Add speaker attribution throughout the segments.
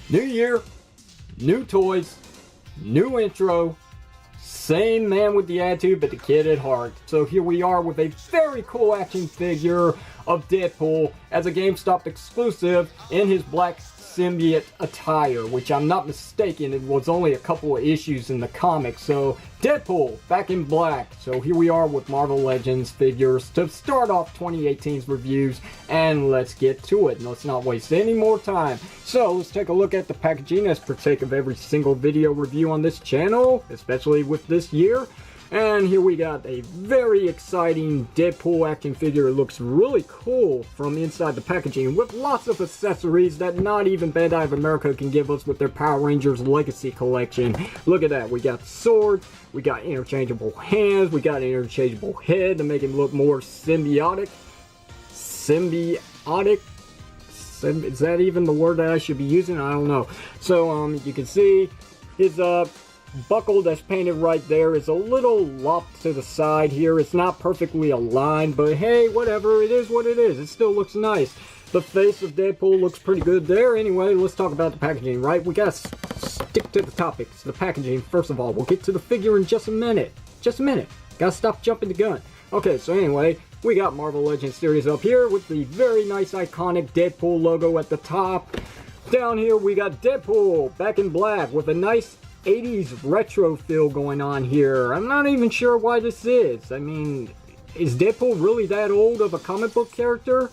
Speaker 1: New year, new toys, new intro, same man with the attitude but the kid at heart. So here we are with a very cool action figure of Deadpool as a GameStop exclusive in his black symbiote attire, which I'm not mistaken, it was only a couple of issues in the comics. So Deadpool back in black. So here we are with Marvel Legends figures to start off 2018's reviews, and let's get to it. Let's not waste any more time. So let's take a look at the packaging as partake of every single video review on this channel, especially with this year. And here we got a very exciting Deadpool action figure. It looks really cool from inside the packaging with lots of accessories that not even Bandai of America can give us with their Power Rangers Legacy collection. Look at that. We got sword, we got interchangeable hands, we got an interchangeable head to make him look more symbiotic. Symbiotic? Is that even the word that I should be using? I don't know. So you can see his buckle that's painted right there is a little lopped to the side here. It's not perfectly aligned, but hey, whatever, it is what it is. It still looks nice. The face of Deadpool looks pretty good there. Anyway, let's talk about the packaging, right? We gotta stick to the topics, the packaging. First of all, we'll get to the figure in just a minute. Just a minute. Gotta stop jumping the gun. Okay, so anyway, we got Marvel Legends series up here with the very nice iconic Deadpool logo at the top. Down here we got Deadpool back in black with a nice 80s retro feel going on here. I'm not even sure why this is. I mean, is Deadpool really that old of a comic book character?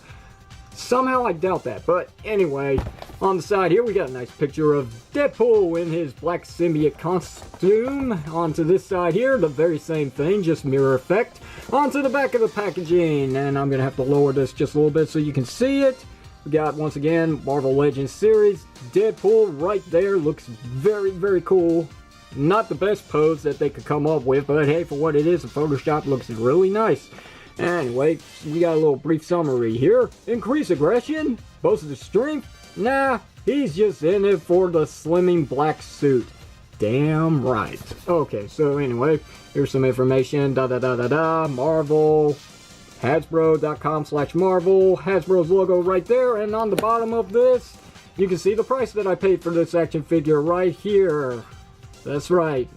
Speaker 1: Somehow I doubt that. But anyway, on the side here we got a nice picture of Deadpool in his black symbiote costume. Onto this side here, the very same thing, just mirror effect. Onto the back of the packaging, and I'm gonna have to lower this just a little bit so you can see it. We got, once again, Marvel Legends series. Deadpool right there looks very, very cool. Not the best pose that they could come up with, but hey, for what it is, the Photoshop looks really nice. Anyway, we got a little brief summary here. Increase aggression? Boast of strength? Nah, he's just in it for the slimming black suit. Damn right. Okay, so anyway, here's some information. Marvel. Hasbro.com/Marvel, Hasbro's logo right there, and on the bottom of this, you can see the price that I paid for this action figure right here. That's right.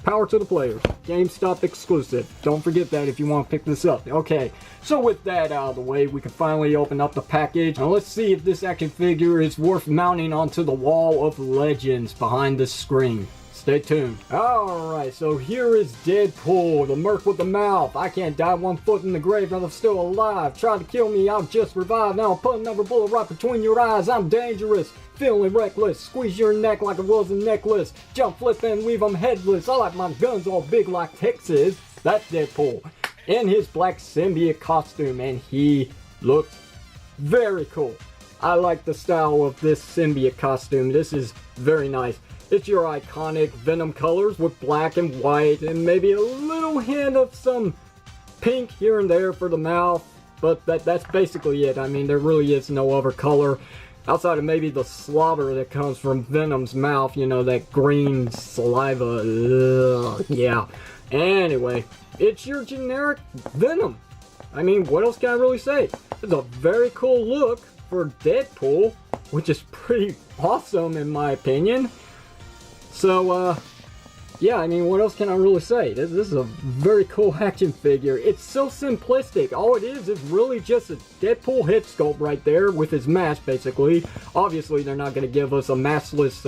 Speaker 1: Power to the players. GameStop exclusive. Don't forget that if you want to pick this up. Okay, so with that out of the way, we can finally open up the package. Now let's see if this action figure is worth mounting onto the wall of Legends behind the screen. Stay tuned. Alright, so here is Deadpool, the merc with the mouth. I can't die 1 foot in the grave, but I'm still alive. Try to kill me, I'll just revive. Now I'm putting another bullet right between your eyes. I'm dangerous, feeling reckless. Squeeze your neck like it was a necklace. Jump, flip, and leave them headless. I like my guns all big like Texas. That's Deadpool in his black symbiote costume, and he looks very cool. I like the style of this symbiote costume. This is very nice. It's your iconic Venom colors with black and white and maybe a little hint of some pink here and there for the mouth. But that's basically it. I mean, there really is no other color outside of maybe the slobber that comes from Venom's mouth. You know, that green saliva. Ugh, yeah. Anyway, it's your generic Venom. I mean, what else can I really say? It's a very cool look for Deadpool, which is pretty awesome in my opinion. So, yeah, I mean, what else can I really say? This is a very cool action figure. It's so simplistic. All it is really just a Deadpool head sculpt right there with his mask, basically. Obviously, they're not going to give us a maskless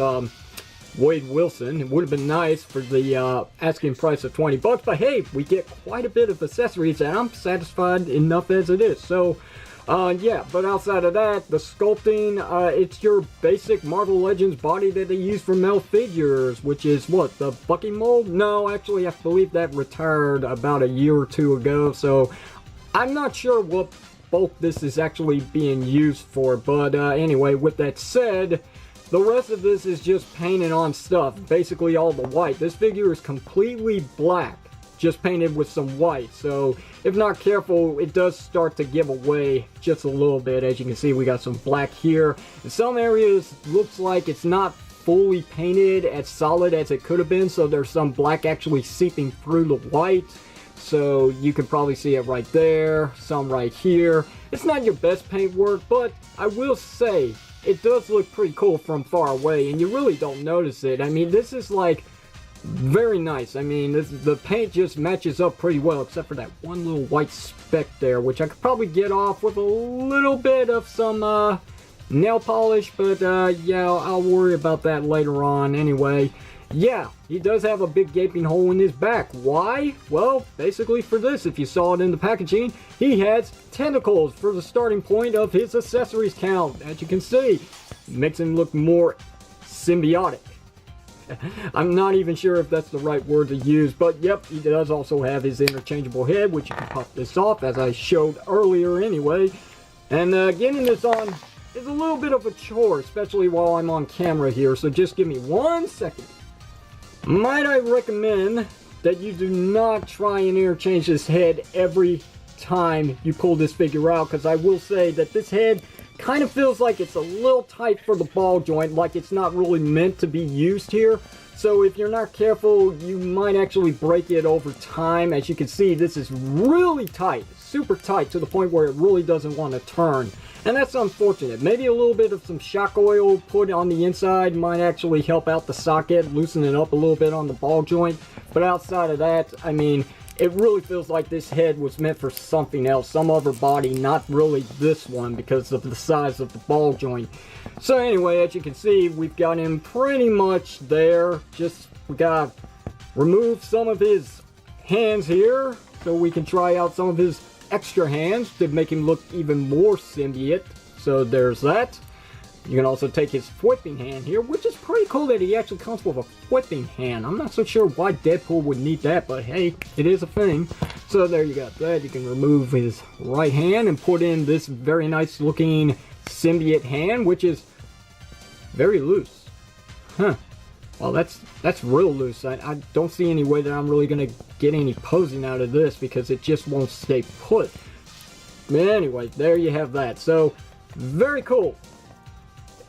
Speaker 1: Wade Wilson. It would have been nice for the asking price of 20 bucks, but hey, we get quite a bit of accessories, and I'm satisfied enough as it is. So, yeah, but outside of that, the sculpting, it's your basic Marvel Legends body that they use for male figures, which is, what, the Bucky mold? No, actually, I believe that retired about a year or two ago, so I'm not sure what bulk this is actually being used for, but anyway, with that said, the rest of this is just painted on stuff, basically all the white. This figure is completely black. just painted with some white. So if not careful, it does start to give away just a little bit. As you can see, we got some black here. In some areas, looks like it's not fully painted as solid as it could have been, so there's some black actually seeping through the white. So you can probably see it right there, some right here. It's not your best paint work, but I will say it does look pretty cool from far away, and you really don't notice it. I mean, this is like very nice. I mean, the paint just matches up pretty well, except for that one little white speck there, which I could probably get off with a little bit of some nail polish, but yeah, I'll worry about that later on. Anyway, yeah, he does have a big gaping hole in his back. Why? Well, basically for this, if you saw it in the packaging, he has tentacles for the starting point of his accessories count. As you can see, makes him look more symbiotic. I'm not even sure if that's the right word to use, but yep, he does also have his interchangeable head, which you can pop this off, as I showed earlier anyway. And getting this on is a little bit of a chore, especially while I'm on camera here, so just give me 1 second. Might I recommend that you do not try and interchange this head every time you pull this figure out, because I will say that this head kind of feels like it's a little tight for the ball joint, like it's not really meant to be used here. So if you're not careful, you might actually break it over time. As you can see, this is really tight, super tight, to the point where it really doesn't want to turn. And that's unfortunate. Maybe a little bit of some shock oil put on the inside might actually help out the socket, loosen it up a little bit on the ball joint. But outside of that, I mean, it really feels like this head was meant for something else, some other body, not really this one because of the size of the ball joint. So anyway, as you can see, we've got him pretty much there. Just, we gotta remove some of his hands here so we can try out some of his extra hands to make him look even more symbiote. So there's that. You can also take his whipping hand here, which is pretty cool that he actually comes with a whipping hand. I'm not so sure why Deadpool would need that, but hey, it is a thing. So there you got that. You can remove his right hand and put in this very nice looking symbiote hand, which is very loose. Huh. Well, that's real loose. I don't see any way that I'm really going to get any posing out of this, because it just won't stay put. But anyway, there you have that. So, very cool.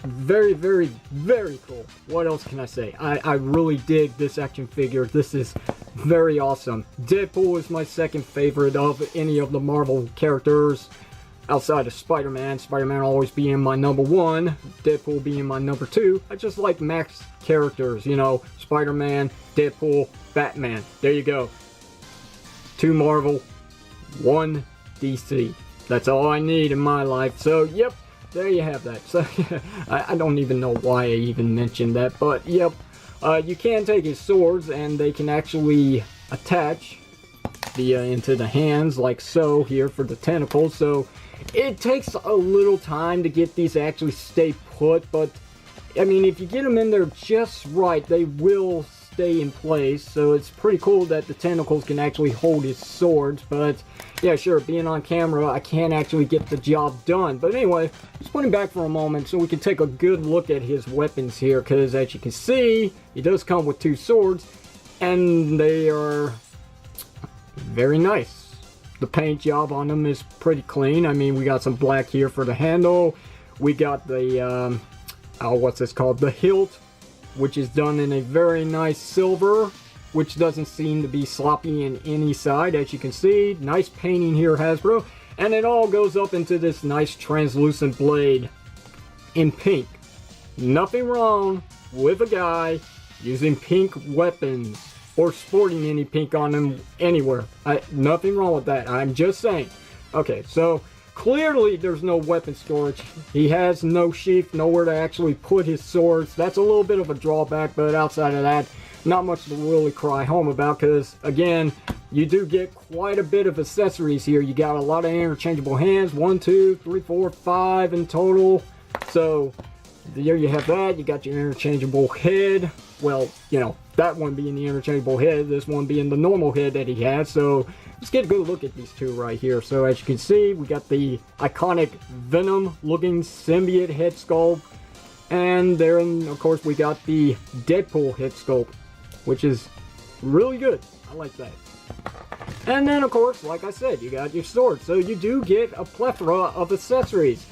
Speaker 1: Very, very, very cool. What else can I say? I really dig this action figure. This is very awesome. Deadpool is my second favorite of any of the Marvel characters outside of Spider-Man. Spider-Man always being my number one, Deadpool being my number two. I just like max characters, you know, Spider-Man, Deadpool, Batman. There you go. 2 Marvel, 1 DC. That's all I need in my life. So, yep. There you have that. So, I don't even know why I even mentioned that, but yep, you can take his swords and they can actually attach into the hands like so here for the tentacles. So it takes a little time to get these to actually stay put, but I mean, if you get them in there just right, they will stay in place. So it's pretty cool that the tentacles can actually hold his swords. But yeah, sure, being on camera, I can't actually get the job done. But anyway, let's put him back for a moment so we can take a good look at his weapons here, because as you can see, he does come with 2 swords, and they are very nice. The paint job on them is pretty clean. I mean, we got some black here for the handle. We got the what's this called, the hilt, which is done in a very nice silver, which doesn't seem to be sloppy in any side. As you can see, nice painting here, Hasbro, and it all goes up into this nice translucent blade in pink. Nothing wrong with a guy using pink weapons or sporting any pink on him anywhere. Nothing wrong with that. I'm just saying. Okay, so clearly there's no weapon storage. He has no sheath, nowhere to actually put his swords. That's a little bit of a drawback, but outside of that, not much to really cry home about, because again, you do get quite a bit of accessories here. You got a lot of interchangeable hands, 1, 2, 3, 4, 5 in total. So there you have that. You got your interchangeable head. Well, you know, that one being the interchangeable head, this one being the normal head that he has. So let's get a good look at these two right here. So as you can see, we got the iconic Venom looking symbiote head sculpt, and then of course we got the Deadpool head sculpt, which is really good. I like that. And then, of course, like I said, you got your sword. So you do get a plethora of accessories,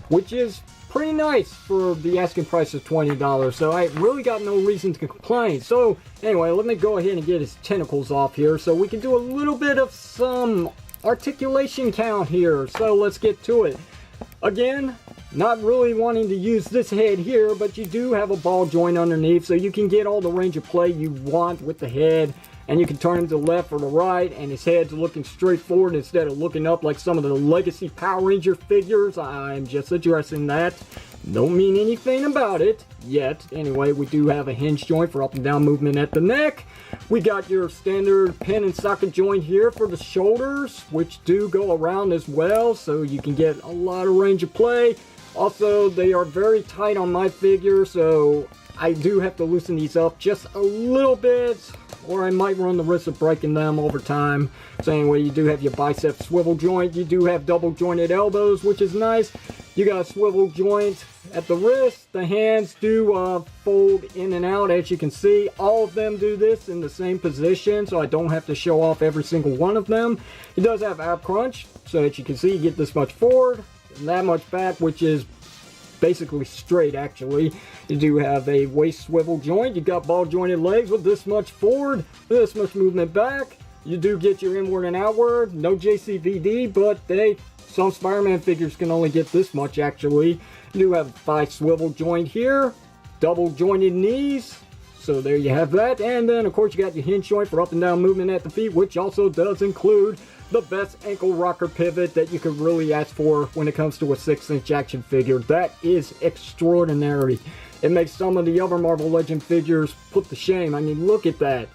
Speaker 1: which is pretty nice for the asking price of $20. So I really got no reason to complain. So anyway, let me go ahead and get his tentacles off here so we can do a little bit of some articulation count here. So let's get to it. Again, not really wanting to use this head here, but you do have a ball joint underneath, so you can get all the range of play you want with the head, and you can turn him to the left or the right, and his head's looking straight forward instead of looking up like some of the legacy Power Ranger figures. I'm just addressing that. Don't mean anything about it yet. Anyway, we do have a hinge joint for up and down movement at the neck. We got your standard pin and socket joint here for the shoulders, which do go around as well, so you can get a lot of range of play. Also, they are very tight on my figure, so I do have to loosen these up just a little bit, or I might run the risk of breaking them over time. So anyway, you do have your bicep swivel joint. You do have double jointed elbows, which is nice. You got a swivel joint at the wrist. The hands do fold in and out, as you can see. All of them do this in the same position, so I don't have to show off every single one of them. It does have ab crunch, so that you can see you get this much forward and that much back, which is basically straight actually. You do have a waist swivel joint. You got ball jointed legs with this much forward, this much movement back. You do get your inward and outward. No JCVD, but some Spider-Man figures can only get this much actually. You do have a thigh swivel joint here, double jointed knees. So there you have that. And then of course you got your hinge joint for up and down movement at the feet, which also does include the best ankle rocker pivot that you could really ask for when it comes to a 6-inch action figure. That is extraordinary. It makes some of the other Marvel Legend figures put to shame. I mean, look at that.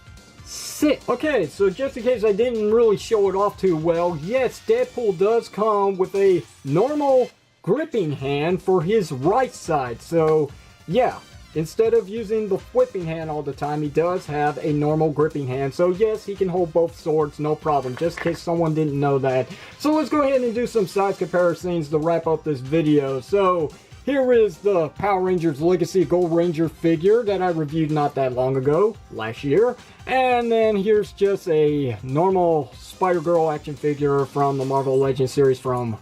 Speaker 1: Sick. Okay, so just in case I didn't really show it off too well, yes, Deadpool does come with a normal gripping hand for his right side. So, yeah. Instead of using the whipping hand all the time, he does have a normal gripping hand. So yes, he can hold both swords, no problem, just in case someone didn't know that. So let's go ahead and do some size comparisons to wrap up this video. So here is the Power Rangers Legacy Gold Ranger figure that I reviewed not that long ago, last year. And then here's just a normal Spider-Girl action figure from the Marvel Legends series from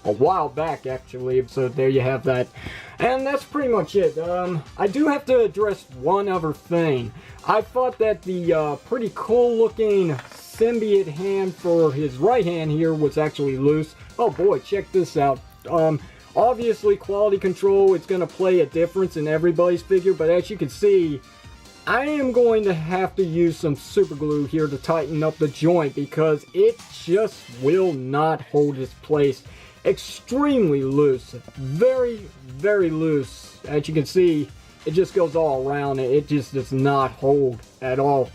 Speaker 1: a while back actually. So there you have that. And that's pretty much it. I do have to address one other thing. I thought that the pretty cool looking symbiote hand for his right hand here was actually loose. Oh boy, check this out. Obviously quality control, it's going to play a difference in everybody's figure, but as you can see, I am going to have to use some super glue here to tighten up the joint because it just will not hold its place. Extremely loose, very, very loose. As you can see, it just goes all around. It just does not hold at all.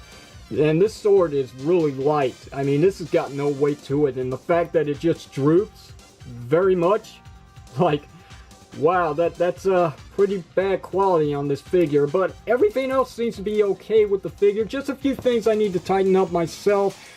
Speaker 1: And this sword is really light. I mean, this has got no weight to it, and the fact that it just droops very much, like, wow, that's a pretty bad quality on this figure. But everything else seems to be okay with the figure. Just a few things I need to tighten up myself.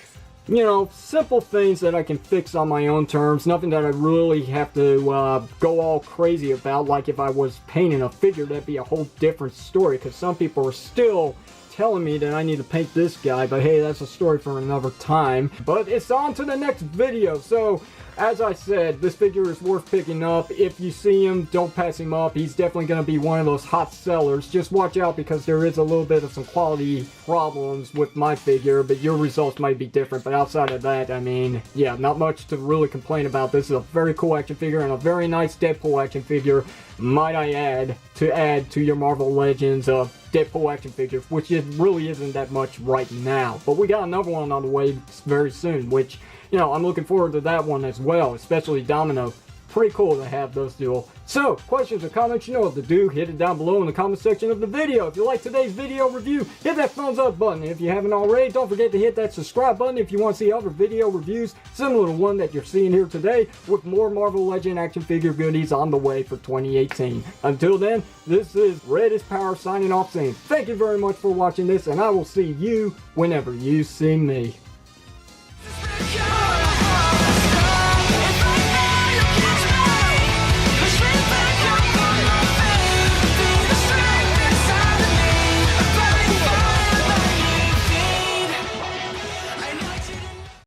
Speaker 1: You know, simple things that I can fix on my own terms. Nothing that I really have to go all crazy about. Like if I was painting a figure, that'd be a whole different story. Because some people are still telling me that I need to paint this guy. But hey, that's a story for another time. But it's on to the next video. So, as I said, this figure is worth picking up. If you see him, don't pass him up. He's definitely going to be one of those hot sellers. Just watch out because there is a little bit of some quality problems with my figure, but your results might be different. But outside of that, I mean, yeah, not much to really complain about. This is a very cool action figure and a very nice Deadpool action figure, might I add to your Marvel Legends Deadpool action figures, which it really isn't that much right now. But we got another one on the way very soon, which, you know, I'm looking forward to that one as well, especially Domino. Pretty cool to have those dual. So, questions or comments, you know what to do. Hit it down below in the comment section of the video. If you like today's video review, hit that thumbs up button. If you haven't already, don't forget to hit that subscribe button if you want to see other video reviews similar to one that you're seeing here today, with more Marvel Legend action figure goodies on the way for 2018. Until then, this is Red is Power signing off saying thank you very much for watching this, and I will see you whenever you see me.